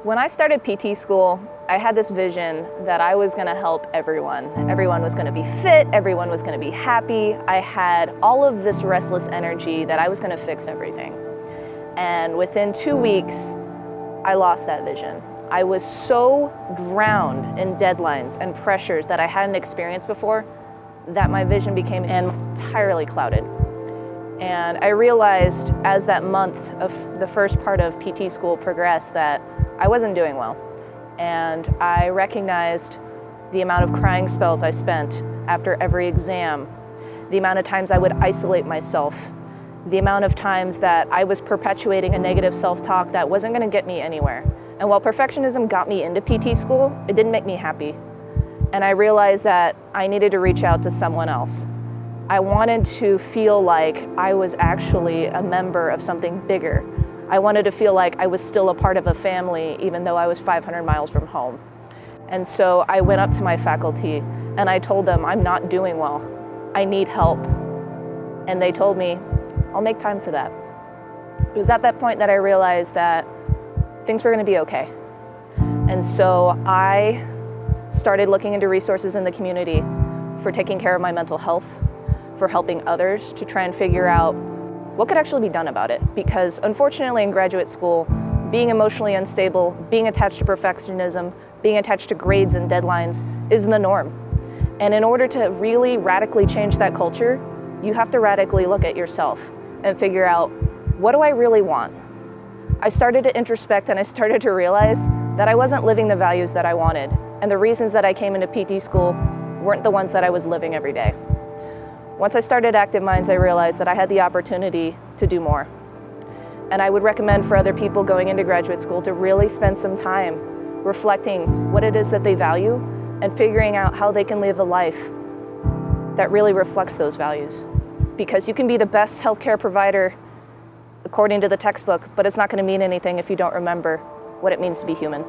When I started PT school, I had this vision that I was going to help everyone. Everyone was going to be fit, everyone was going to be happy. I had all of this restless energy that I was going to fix everything. And within 2 weeks, I lost that vision. I was so drowned in deadlines and pressures that I hadn't experienced before that my vision became entirely clouded. And I realized as that month of the first part of PT school progressed that I wasn't doing well. And I recognized the amount of crying spells I spent after every exam, the amount of times I would isolate myself, the amount of times that I was perpetuating a negative self-talk that wasn't going to get me anywhere. And while perfectionism got me into PT school, it didn't make me happy. And I realized that I needed to reach out to someone else. I wanted to feel like I was actually a member of something bigger. I wanted to feel like I was still a part of a family, even though I was 500 miles from home. And so I went up to my faculty and I told them, I'm not doing well. I need help. And they told me, I'll make time for that. It was at that point that I realized that things were going to be okay. And so I started looking into resources in the community for taking care of my mental health, for helping others to try and figure out what could actually be done about it. Because unfortunately in graduate school, being emotionally unstable, being attached to perfectionism, being attached to grades and deadlines is the norm. And in order to really radically change that culture, you have to radically look at yourself and figure out, what do I really want? I started to introspect and I started to realize that I wasn't living the values that I wanted. And the reasons that I came into PT school weren't the ones that I was living every day. Once I started Active Minds, I realized that I had the opportunity to do more. And I would recommend for other people going into graduate school to really spend some time reflecting what it is that they value and figuring out how they can live a life that really reflects those values. Because you can be the best healthcare provider according to the textbook, but it's not going to mean anything if you don't remember what it means to be human.